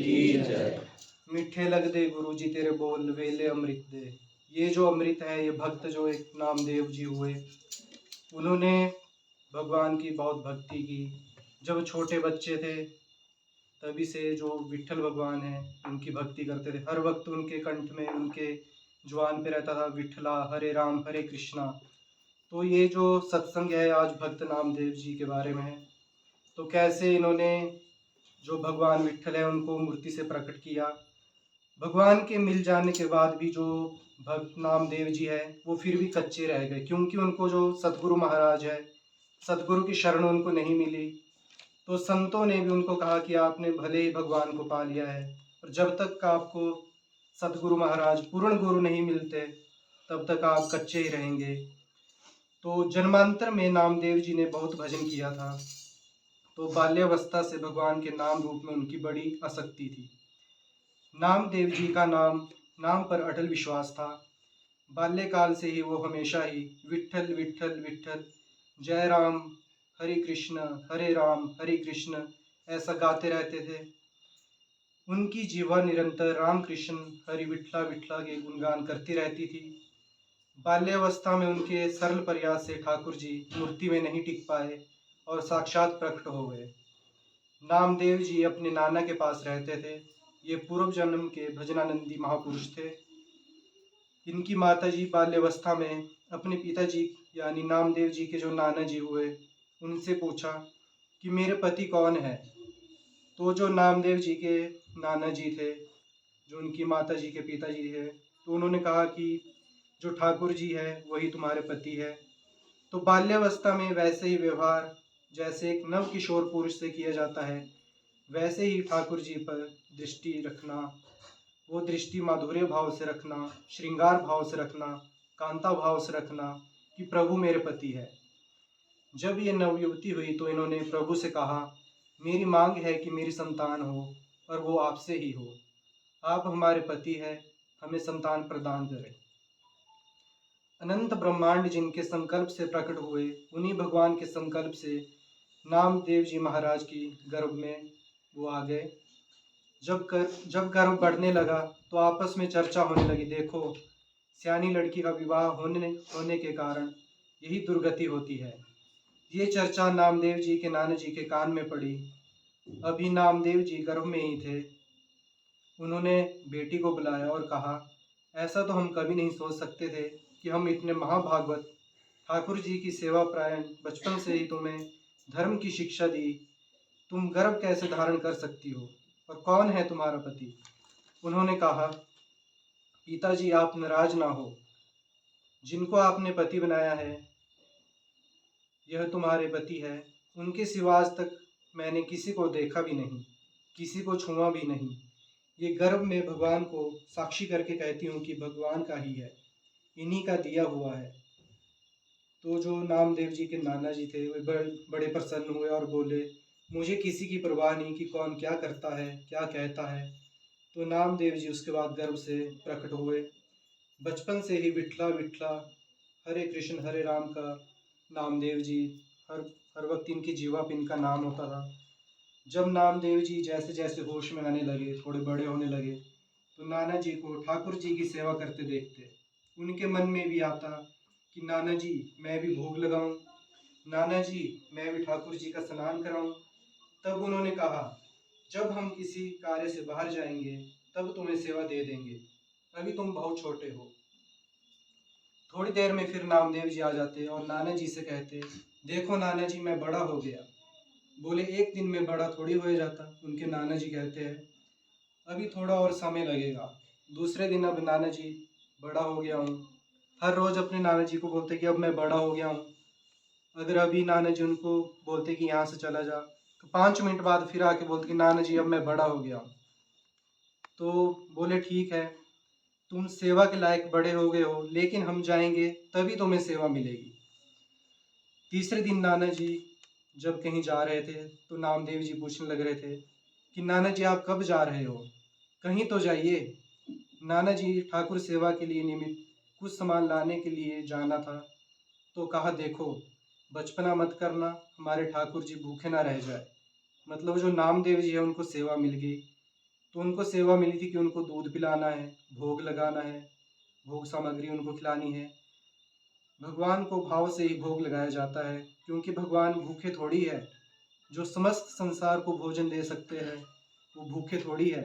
की जय। मीठे लग दे गुरु जी तेरे बोल, वेले अमृत दे। ये जो अमृत है, ये भक्त जो एक नामदेव जी हुए, उन्होंने भगवान की बहुत भक्ति की। जब छोटे बच्चे थे तभी से जो विट्ठल भगवान हैं उनकी भक्ति करते थे। हर वक्त उनके कंठ में, उनके जुबान पे रहता था विट्ठला, हरे राम हरे कृष्णा। तो ये जो सत्संग है आज भक्त नामदेव जी के बारे में है। तो कैसे इन्होंने जो भगवान विट्ठल है उनको मूर्ति से प्रकट किया। भगवान के मिल जाने के बाद भी जो भक्त नामदेव जी है वो फिर भी कच्चे रह गए, क्योंकि उनको जो सतगुरु महाराज है, सतगुरु की शरण उनको नहीं मिली। तो संतों ने भी उनको कहा कि आपने भले ही भगवान को पा लिया है, और जब तक आपको सतगुरु महाराज पूर्ण गुरु नहीं मिलते तब तक आप कच्चे ही रहेंगे। तो जन्मांतर में नामदेव जी ने बहुत भजन किया था। तो बाल्यावस्था से भगवान के नाम रूप में उनकी बड़ी आसक्ति थी। नामदेव जी का नाम पर अटल विश्वास था। बाल्यकाल से ही वो हमेशा ही विट्ठल विट्ठल विट्ठल, जय राम हरे राम हरे कृष्ण ऐसा गाते रहते थे। उनकी जीवा निरंतर राम कृष्ण हरि विट्ठला विट्ठला के गुणगान करती रहती थी। बाल्यावस्था में उनके सरल प्रयास से ठाकुर जी मूर्ति में नहीं टिक पाए और साक्षात प्रकट हो गए। नामदेव जी अपने नाना के पास रहते थे। ये पूर्व जन्म के भजनानंदी महापुरुष थे। इनकी माताजी बाल्यावस्था में अपने पिताजी यानी नामदेव जी के जो नाना जी हुए उनसे पूछा कि मेरे पति कौन है। तो जो नामदेव जी के नाना जी थे, जो उनकी माताजी के पिताजी थे, तो उन्होंने कहा कि जो ठाकुर जी है वही तुम्हारे पति है। तो बाल्यावस्था में वैसे ही व्यवहार जैसे एक नव किशोर पुरुष से किया जाता है, वैसे ही ठाकुर जी पर दृष्टि रखना, वो दृष्टि माधुर्य भाव से रखना, श्रृंगार भाव से रखना, कांता भाव से रखना कि प्रभु मेरे पति है। जब ये नवयुवती हुई तो इन्होंने प्रभु से कहा, मेरी मांग है कि मेरी संतान हो और वो आपसे ही हो। आप हमारे पति हैं, हमें संतान प्रदान करें। अनंत ब्रह्मांड जिनके संकल्प से प्रकट हुए, उन्हीं भगवान के संकल्प से नामदेव जी महाराज की गर्भ में वो आ गए। जब गर्भ बढ़ने लगा तो आपस में चर्चा होने लगी, देखो सियानी लड़की का विवाह होने के कारण यही दुर्गति होती है। ये चर्चा नामदेव जी के नाना जी के कान में पड़ी। अभी नामदेव जी गर्भ में ही थे। उन्होंने बेटी को बुलाया और कहा, ऐसा तो हम कभी नहीं सोच सकते थे कि हम इतने महाभागवत ठाकुर जी की सेवा परायण, बचपन से ही तुम्हें धर्म की शिक्षा दी, तुम गर्भ कैसे धारण कर सकती हो, और कौन है तुम्हारा पति। उन्होंने कहा, पिताजी आप नाराज ना हो, जिनको आपने पति बनाया है यह तुम्हारे पति है। उनके सिवा आज तक मैंने किसी को देखा भी नहीं, किसी को छुआ भी नहीं। ये गर्भ में भगवान को साक्षी करके कहती हूँ कि भगवान का ही है, इन्हीं का दिया हुआ है। तो जो नामदेव जी के नाना जी थे वे बड़े प्रसन्न हुए और बोले, मुझे किसी की परवाह नहीं कि कौन क्या करता है क्या कहता है। तो नामदेव जी उसके बाद गर्भ से प्रकट हुए। बचपन से ही विट्ठला विट्ठला हरे कृष्ण हरे राम का नामदेव जी हर हर वक्त इनकी जीवा पे इनका नाम होता था। जब नामदेव जी जैसे जैसे होश में आने लगे, थोड़े बड़े होने लगे, तो नाना जी को ठाकुर जी की सेवा करते देखते उनके मन में भी आता कि नाना जी मैं भी भोग लगाऊं, नाना जी मैं भी ठाकुर जी का स्नान कराऊं। तब उन्होंने कहा, जब हम किसी कार्य से बाहर जाएंगे तब तुम्हें सेवा दे देंगे, अभी तुम बहुत छोटे हो। थोड़ी देर में फिर नामदेव जी आ जाते और नाना जी से कहते, देखो नाना जी मैं बड़ा हो गया। बोले, एक दिन में बड़ा थोड़ी हो जाता। उनके नाना जी कहते हैं, अभी थोड़ा और समय लगेगा। दूसरे दिन अब नाना जी बड़ा हो गया हूँ। हर रोज अपने नाना जी को बोलते कि अब मैं बड़ा हो गया हूँ। अगर अभी नाना जी उनको बोलते कि यहाँ से चला जा, तो 5 मिनट बाद फिर आके बोलते कि नाना जी अब मैं बड़ा हो गया हूँ। तो बोले, ठीक है, तुम सेवा के लायक बड़े हो गए हो, लेकिन हम जाएंगे तभी तुम्हें सेवा मिलेगी। तीसरे दिन नाना जी जब कहीं जा रहे थे तो नामदेव जी पूछने लग रहे थे कि नाना जी आप कब जा रहे हो, कहीं तो जाइए। नाना जी ठाकुर सेवा के लिए निमित्त कुछ सामान लाने के लिए जाना था। तो कहा, देखो बचपना मत करना, हमारे ठाकुर जी भूखे ना रह जाए। मतलब जो नामदेव जी है उनको सेवा मिल गई। तो उनको सेवा मिली थी कि उनको दूध पिलाना है, भोग लगाना है, भोग सामग्री उनको खिलानी है। भगवान को भाव से ही भोग लगाया जाता है, क्योंकि भगवान भूखे थोड़ी है। जो समस्त संसार को भोजन दे सकते हैं वो भूखे थोड़ी है,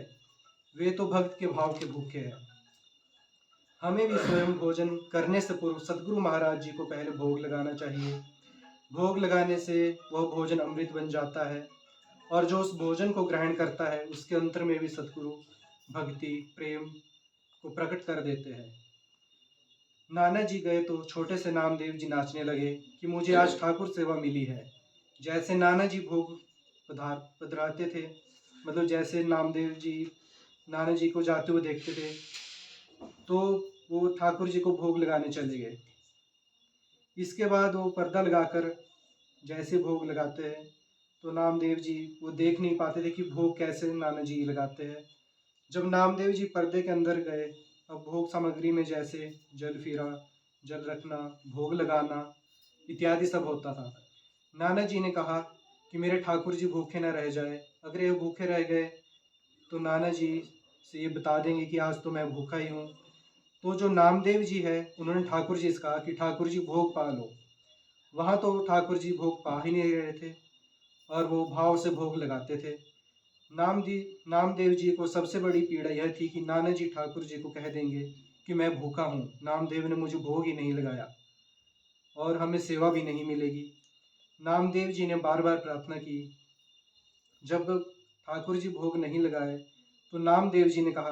वे तो भक्त के भाव के भूखे हैं। हमें भी स्वयं भोजन करने से पूर्व सद्गुरु महाराज जी को पहले भोग लगाना चाहिए। भोग लगाने से वह भोजन अमृत बन जाता है, और जो उस भोजन को ग्रहण करता है उसके अंतर में भी सद्गुरु भक्ति प्रेम को प्रकट कर देते हैं। नाना जी गए तो छोटे से नामदेव जी नाचने लगे कि मुझे आज ठाकुर सेवा मिली है। जैसे नाना जी भोग पधराते थे, मतलब जैसे नामदेव जी नाना जी को जाते हुए देखते थे तो वो ठाकुर जी को भोग लगाने चले गए। इसके बाद वो पर्दा लगाकर जैसे भोग लगाते हैं तो नामदेव जी वो देख नहीं पाते थे कि भोग कैसे नाना जी लगाते हैं। जब नामदेव जी पर्दे के अंदर गए, अब भोग सामग्री में जैसे जल फीरा, जल रखना, भोग लगाना इत्यादि सब होता था। नाना जी ने कहा कि मेरे ठाकुर जी भूखे न रह जाए। अगर ये भूखे रह गए तो नाना जी से ये बता देंगे कि आज तो मैं भूखा ही हूँ। तो जो नामदेव जी है उन्होंने ठाकुर जी से कहा कि ठाकुर जी भोग पा लो। वहाँ तो ठाकुर जी भोग पा ही नहीं रहे थे और वो भाव से भोग लगाते थे। नामदेव जी को सबसे बड़ी पीड़ा यह थी कि नाना जी ठाकुर जी को कह देंगे कि मैं भूखा हूँ, नामदेव ने मुझे भोग ही नहीं लगाया और हमें सेवा भी नहीं मिलेगी। नामदेव जी ने बार बार प्रार्थना की। जब ठाकुर जी भोग नहीं लगाए तो नामदेव जी ने कहा,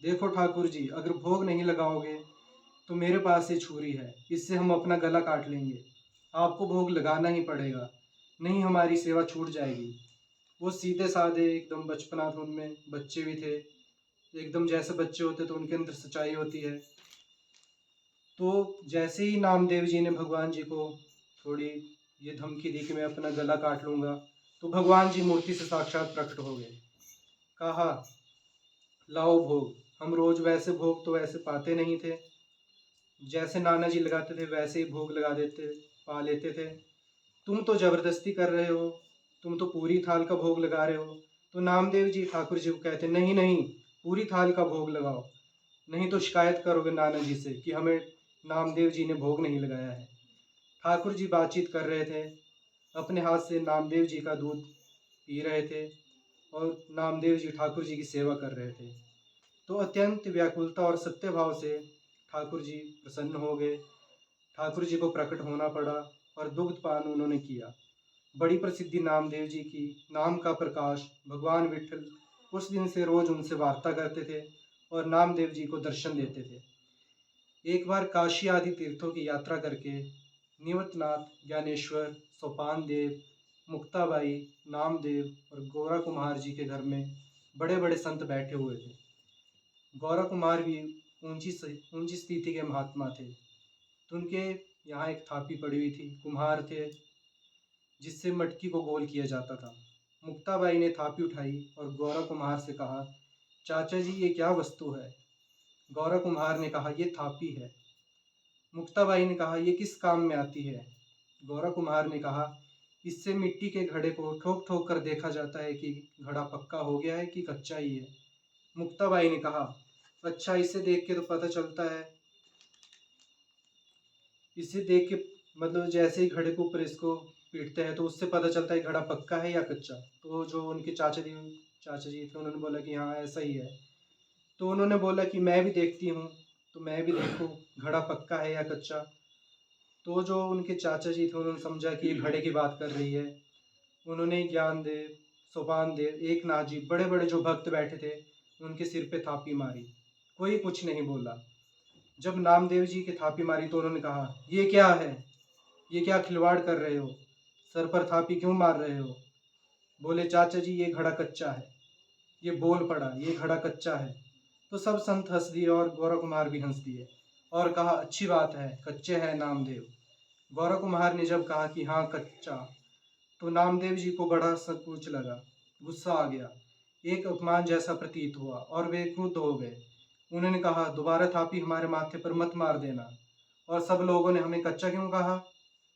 देखो ठाकुर जी, अगर भोग नहीं लगाओगे तो मेरे पास ये छुरी है, इससे हम अपना गला काट लेंगे। आपको भोग लगाना ही पड़ेगा, नहीं हमारी सेवा छूट जाएगी। वो सीधे साधे एकदम बचपना था उनमें, बच्चे भी थे एकदम, जैसे बच्चे होते तो उनके अंदर सच्चाई होती है। तो जैसे ही नामदेव जी ने भगवान जी को थोड़ी ये धमकी दी कि मैं अपना गला काट लूँगा, तो भगवान जी मूर्ति से साक्षात प्रकट हो गए। कहा, लाओ भोग। हम रोज वैसे भोग तो वैसे पाते नहीं थे, जैसे नाना जी लगाते थे वैसे ही भोग लगा देते, पा लेते थे। तुम तो जबरदस्ती कर रहे हो, तुम तो पूरी थाल का भोग लगा रहे हो। तो नामदेव जी ठाकुर जी को कहते, नहीं नहीं, पूरी थाल का भोग लगाओ, नहीं तो शिकायत करोगे नाना जी से कि हमें नामदेव जी ने भोग नहीं लगाया है। ठाकुर जी बातचीत कर रहे थे, अपने हाथ से नामदेव जी का दूध पी रहे थे और नामदेव जी ठाकुर जी की सेवा कर रहे थे। तो अत्यंत व्याकुलता और सत्य भाव से ठाकुर जी प्रसन्न हो गए। ठाकुर जी को प्रकट होना पड़ा और दुग्ध पान उन्होंने किया। बड़ी प्रसिद्धि नामदेव जी की, नाम का प्रकाश भगवान विठल उस दिन से रोज उनसे वार्ता करते थे और नामदेव जी को दर्शन देते थे। एक बार काशी आदि तीर्थों की यात्रा करके निवतनाथ, ज्ञानेश्वर, सोपान देव, मुक्ताबाई, नामदेव और गोरा कुमार जी के घर में बड़े बड़े संत बैठे हुए थे। गौरा कुमार भी ऊंची स्थिति के महात्मा थे। तो उनके यहाँ एक थापी पड़ी हुई थी, कुम्हार थे जिससे मटकी को गोल किया जाता था। मुक्ताबाई ने थापी उठाई और गौरा कुम्हार से कहा, चाचा जी ये क्या वस्तु है? गौरा कुम्हार ने कहा, ये थापी है। मुक्ताबाई ने कहा, ये किस काम में आती है? गौरा कुम्हार ने कहा, इससे मिट्टी के घड़े को ठोक ठोक कर देखा जाता है कि घड़ा पक्का हो गया है कि कच्चा ही है। मुक्ताबाई ने कहा, अच्छा, इसे देख के तो पता चलता है, इसे देख के मतलब जैसे ही घड़े के ऊपर इसको पीटते हैं तो उससे पता चलता है घड़ा पक्का है या कच्चा। तो जो उनके चाचा जी थे उन्होंने बोला कि हाँ ऐसा ही है। तो उन्होंने बोला कि मैं भी देखती हूँ, तो मैं भी देखूँ घड़ा पक्का है या कच्चा। तो जो उनके चाचा जी थे उन्होंने समझा कि ये घड़े की बात कर रही है। उन्होंने ज्ञानदेव, सोपान देव, एकनाथ जी, बड़े बड़े जो भक्त बैठे थे उनके सिर पे थापी मारी। कोई कुछ नहीं बोला। जब नामदेव जी के थापी मारी तो उन्होंने कहा, ये क्या है, ये क्या खिलवाड़ कर रहे हो, सर पर थापी क्यों मार रहे हो? बोले, चाचा जी ये घड़ा कच्चा है। ये बोल पड़ा, ये घड़ा कच्चा है। तो सब संत हंस दिए और गौरा कुमार भी हंस दिए और कहा, अच्छी बात है, कच्चे है नामदेव। गौरा कुमार ने जब कहा कि हाँ कच्चा, तो नामदेव जी को बड़ा संकोच लगा, गुस्सा आ गया, एक अपमान जैसा प्रतीत हुआ और वे क्रुद्ध हो गए। उन्होंने कहा, दोबारा थापी हमारे माथे पर मत मार देना। और सब लोगों ने हमें कच्चा क्यों कहा?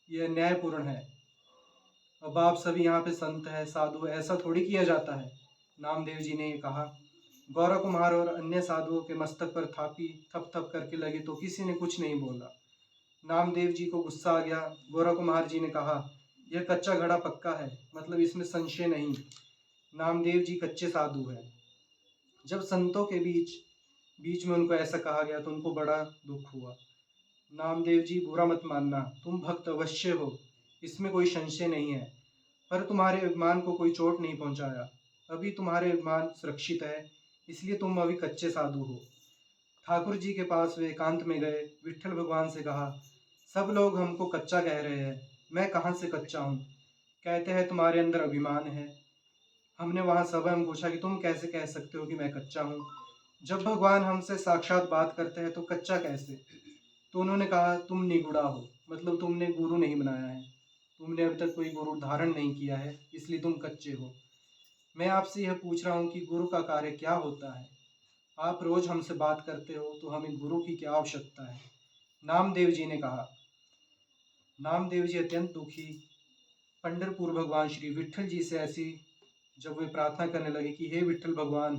यह न्यायपूर्ण है। अब आप सभी यहाँ पे संत है, साधु, ऐसा थोड़ी किया जाता है। नामदेव जी ने कहा, गौरा कुम्हार और अन्य साधुओं के मस्तक पर थापी थप थप करके लगे तो किसी ने कुछ नहीं बोला। नामदेव जी को गुस्सा आ गया। गौरा कुम्हार जी ने कहा, यह कच्चा घड़ा पक्का है, मतलब इसमें संशय नहीं। नामदेव जी कच्चे साधु हैं। जब संतों के बीच बीच में उनको ऐसा कहा गया तो उनको बड़ा दुख हुआ। नामदेव जी, बुरा मत मानना, तुम भक्त अवश्य हो, इसमें कोई संशय नहीं है, पर तुम्हारे अभिमान को कोई चोट नहीं पहुंचाया। अभी तुम्हारे अभिमान सुरक्षित है, इसलिए तुम अभी कच्चे साधु हो। ठाकुर जी के पास वे एकांत में गए। विट्ठल भगवान से कहा, सब लोग हमको कच्चा कह रहे हैं, मैं कहाँ से कच्चा हूँ? कहते हैं तुम्हारे अंदर अभिमान है। हमने वहाँ सभा में पूछा कि तुम कैसे कह सकते हो कि मैं कच्चा हूँ? जब भगवान हमसे साक्षात बात करते हैं तो कच्चा कैसे? तो उन्होंने कहा, तुम निगुड़ा हो, मतलब तुमने गुरु नहीं बनाया है, तुमने अभी तक कोई गुरु धारण नहीं किया है, इसलिए तुम कच्चे हो। मैं आपसे यह पूछ रहा हूँ कि गुरु का कार्य क्या होता है? आप रोज हमसे बात करते हो तो हमें गुरु की क्या आवश्यकता है? नामदेव जी ने कहा। नामदेव जी अत्यंत दुखी पंढरपुर भगवान श्री विट्ठल जी से ऐसी जब वे प्रार्थना करने लगे कि हे विट्ठल भगवान,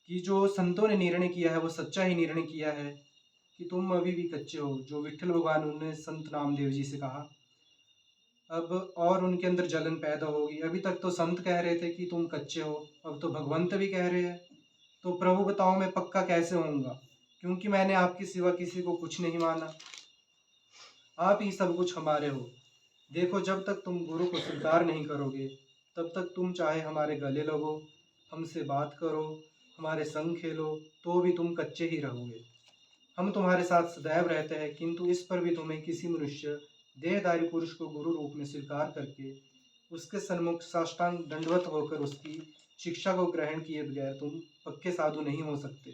कि जो संतों ने निर्णय किया है वो सच्चा ही निर्णय किया है कि तुम अभी भी कच्चे हो। जो विट्ठल भगवान, उन्होंने संत नामदेव जी से कहा। अब और उनके अंदर जलन पैदा होगी। अभी तक तो संत कह रहे थे कि तुम कच्चे हो, अब तो भगवंत भी कह रहे हैं। तो प्रभु बताओ, मैं पक्का कैसे होऊंगा, क्योंकि मैंने आपके सिवा किसी को कुछ नहीं माना। आप ही सब कुछ हमारे हो। देखो, जब तक तुम गुरु को स्वीकार नहीं करोगे तब तक तुम चाहे हमारे गले लगो, हमसे बात करो, हमारे संग खेलो, तो भी तुम कच्चे ही रहोगे। हम तुम्हारे साथ सदैव रहते हैं, किंतु इस पर भी तुम्हें किसी मनुष्य देहधारी पुरुष को गुरु रूप में स्वीकार करके उसके सन्मुख साष्टांग दंडवत होकर उसकी शिक्षा को ग्रहण किए बगैर तुम पक्के साधु नहीं हो सकते,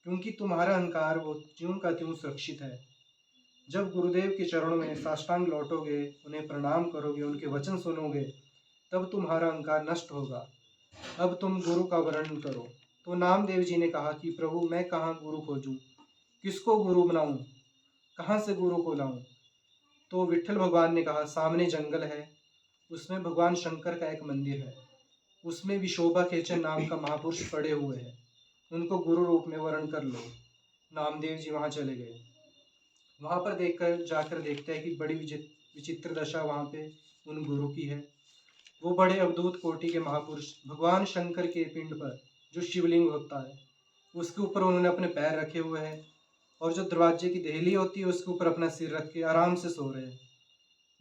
क्योंकि तुम्हारा अहंकार वो त्यों का त्यों सुरक्षित है। जब गुरुदेव के चरणों में साष्टांग लौटोगे, उन्हें प्रणाम करोगे, उनके वचन सुनोगे, तब तुम्हारा अहंकार नष्ट होगा। अब तुम गुरु का वर्णन करो। तो नामदेव जी ने कहा कि प्रभु, मैं कहाँ गुरु खोजूं, किसको गुरु बनाऊं, कहाँ से गुरु को लाऊं? तो विट्ठल भगवान ने कहा, सामने जंगल है, उसमें भगवान शंकर का एक मंदिर है, उसमें विशोभा खेचन नाम का महापुरुष पड़े हुए हैं, उनको गुरु रूप में वर्ण कर लो। नामदेव जी वहाँ चले गए। वहाँ पर जाकर देखते हैं कि बड़ी विचित्र दशा वहाँ पे उन गुरु की है। वो बड़े अवधूत कोटि के महापुरुष भगवान शंकर के पिंड पर, जो शिवलिंग होता है, उसके ऊपर उन्होंने अपने पैर रखे हुए हैं, और जो दरवाजे की देहली होती है उसके ऊपर अपना सिर रख के आराम से सो रहे हैं।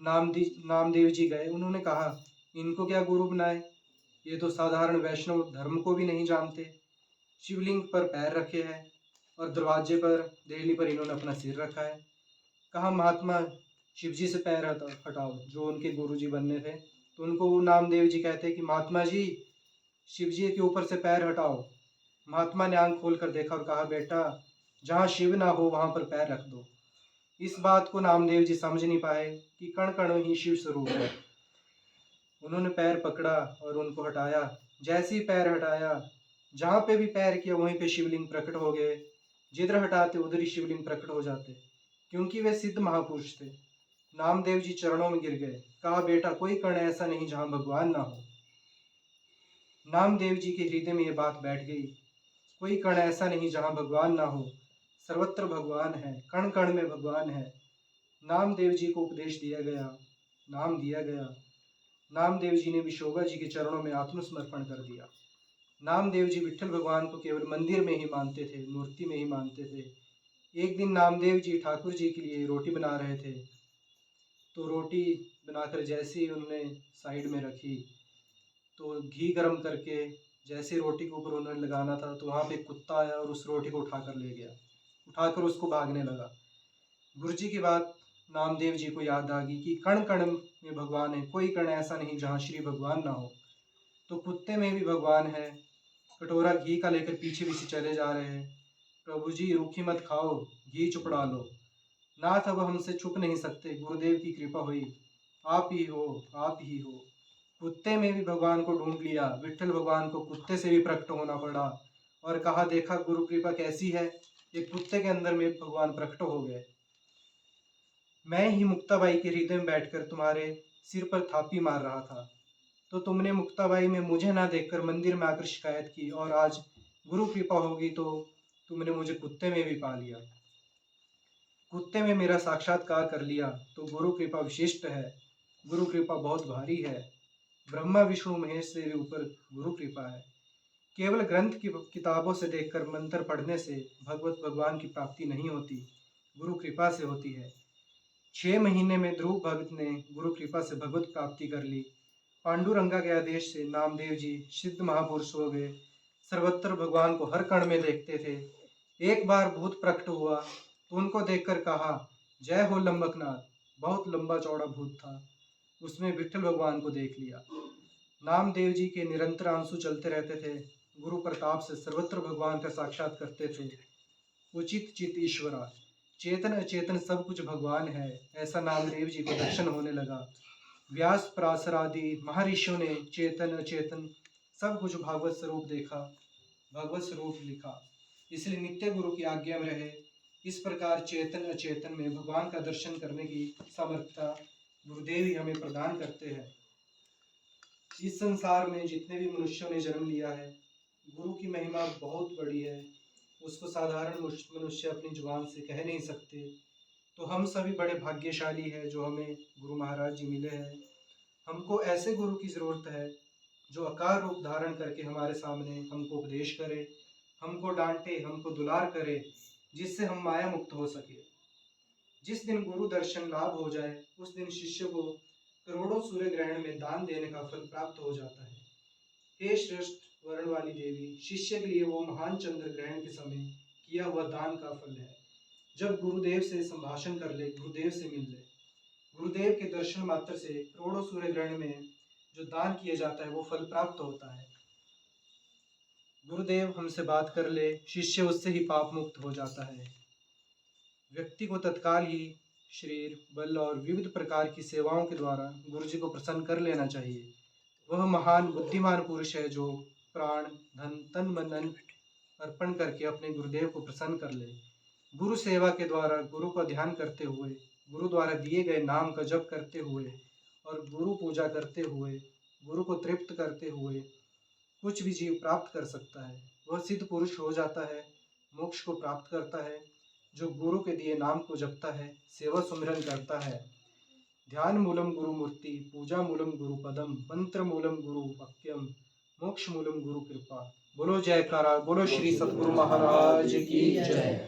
नामदेव जी गए, उन्होंने कहा, इनको क्या गुरु बनाए, ये तो साधारण वैष्णव धर्म को भी नहीं जानते। शिवलिंग पर पैर रखे हैं और दरवाजे पर देहली पर इन्होंने अपना सिर रखा है। कहा, महात्मा शिव जी से पैर हटाओ, जो उनके गुरु जी बनने थे। तो उनको नामदेव जी कहते हैं कि महात्मा जी, शिव जी के ऊपर से पैर हटाओ। महात्मा ने आंख खोल कर देखा और कहा, बेटा, जहाँ शिव ना हो वहां पर पैर रख दो। इस बात को नामदेव जी समझ नहीं पाए कि कण कण ही शिव स्वरूप है। उन्होंने पैर पकड़ा और उनको हटाया। जैसे ही पैर हटाया, जहाँ पे भी पैर किया वहीं पे शिवलिंग प्रकट हो गए। जिधर हटाते उधर ही शिवलिंग प्रकट हो जाते, क्योंकि वे सिद्ध महापुरुष थे। नामदेव जी चरणों में गिर गए। कहा, बेटा, कोई कण ऐसा नहीं जहाँ भगवान ना हो। नामदेव जी के हृदय में ये बात बैठ गई। कोई कण ऐसा नहीं जहाँ भगवान ना हो, सर्वत्र भगवान है, कण कण में भगवान है। नामदेव जी को उपदेश दिया गया, नाम दिया गया। नामदेव जी ने विशोभा जी के चरणों में आत्मसमर्पण कर दिया। नामदेव जी विट्ठल भगवान को केवल मंदिर में ही मानते थे, मूर्ति में ही मानते थे। एक दिन नामदेव जी ठाकुर जी के लिए रोटी बना रहे थे, तो रोटी बनाकर जैसे ही उन्होंने साइड में रखी, तो घी गर्म करके जैसे रोटी के ऊपर उन्होंने लगाना था, तो वहाँ पे एक कुत्ता आया और उस रोटी को उठाकर ले गया, उठाकर उसको भागने लगा। गुरु जी की बात नामदेव जी को याद आ गई कि कण कण में भगवान है, कोई कण ऐसा नहीं जहाँ श्री भगवान ना हो। तो कुत्ते में भी भगवान है। कटोरा घी का लेकर पीछे पीछे चले जा रहे हैं। प्रभु जी, रूखी मत खाओ, घी चुपड़ा लो। नाथ, अब हमसे छुप नहीं सकते, गुरुदेव की कृपा हुई, आप ही हो, आप ही हो। कुत्ते में भी भगवान को ढूंढ लिया। विट्ठल भगवान को कुत्ते से भी प्रकट होना पड़ा और कहा, देखा गुरु कृपा कैसी है, एक कुत्ते के अंदर में भगवान प्रकट हो गए। मैं ही मुक्ताबाई के हृदय में बैठकर तुम्हारे सिर पर थापी मार रहा था, तो तुमने मुक्ताबाई में मुझे ना देखकर मंदिर में आकर शिकायत की, और आज गुरु कृपा होगी तो तुमने मुझे कुत्ते में भी पा लिया। कुत्ते में मेरा साक्षात्कार कर लिया तो गुरु कृपा विशिष्ट है। गुरु कृपा बहुत भारी है। ब्रह्मा विष्णु महेश से भी ऊपर गुरु कृपा है। केवल ग्रंथ की किताबों से देखकर मंत्र पढ़ने से भगवत भगवान की प्राप्ति नहीं होती, गुरु कृपा से होती है। 6 महीने में ध्रुव भगत ने गुरु कृपा से भगवत प्राप्ति कर ली। पांडुरंगा के आदेश से नामदेव जी सिद्ध महापुरुष हो गए। सर्वत्र भगवान को हर कण में देखते थे। एक बार भूत प्रकट हुआ तो उनको देखकर कहा, जय हो लंबकनाथ। बहुत लंबा चौड़ा भूत था। उसमें विठ्ठल भगवान को देख लिया। नामदेव जी के निरंतर आंसू चलते रहते थे। गुरु प्रताप से सर्वत्र भगवान का साक्षात करते थे। उचित चित ईश्वरा, चेतन अचेतन सब कुछ भगवान है, ऐसा नामदेव जी को दर्शन होने लगा। व्यास पराशर आदि महर्षियों ने चेतन अचेतन सब कुछ भागवत स्वरूप देखा, भगवत स्वरूप लिखा। इसलिए नित्य गुरु की आज्ञा में रहे। इस प्रकार चेतन अचेतन में भगवान का दर्शन करने की सामर्थ्यता गुरुदेव ही हमें प्रदान करते हैं। इस संसार में जितने भी मनुष्यों ने जन्म लिया है, गुरु की महिमा बहुत बड़ी है। उसको साधारण मनुष्य अपनी जुबान से कह नहीं सकते। तो हम सभी बड़े भाग्यशाली हैं जो हमें गुरु महाराज जी मिले हैं। हमको ऐसे गुरु की ज़रूरत है जो आकार रूप धारण करके हमारे सामने हमको उपदेश करे, हमको डांटे, हमको दुलार करे, जिससे हम माया मुक्त हो सके। जिस दिन गुरु दर्शन लाभ हो जाए उस दिन शिष्य को करोड़ों सूर्य ग्रहण में दान देने का फल प्राप्त हो जाता है। हे श्रेष्ठ वर्ण वाली देवी, शिष्य के लिए वो महान चंद्र ग्रहण के समय किया हुआ दान का फल है। जब गुरुदेव से संभाषण कर ले, गुरुदेव से मिल ले, गुरुदेव के दर्शन मात्र से करोड़ों सूर्य ग्रहण में जो दान किया जाता है वो फल प्राप्त होता है। गुरुदेव हमसे बात कर ले, शिष्य उससे ही पाप मुक्त हो जाता है। व्यक्ति को तत्काल ही शरीर बल और विविध प्रकार की सेवाओं के द्वारा गुरु जी को प्रसन्न कर लेना चाहिए। वह महान बुद्धिमान पुरुष है जो प्राण धन तन मन अर्पण करके अपने गुरुदेव को प्रसन्न कर ले। गुरु सेवा के द्वारा गुरु का ध्यान करते हुए, गुरु द्वारा दिए गए नाम का जप करते हुए और गुरु पूजा करते हुए, गुरु को तृप्त करते हुए कुछ भी जीव प्राप्त कर सकता है। वह सिद्ध पुरुष हो जाता है, मोक्ष को प्राप्त करता है। जो गुरु के दिए नाम को जपता है, सेवा सुमिरन करता है। ध्यान मूलम गुरु मूर्ति, पूजा मूलम गुरु पदम, मंत्र मूलम गुरु वाक्यम, मोक्ष मूलम गुरु कृपा। बोलो जयकारा, बोलो श्री सतगुरु महाराज की जय।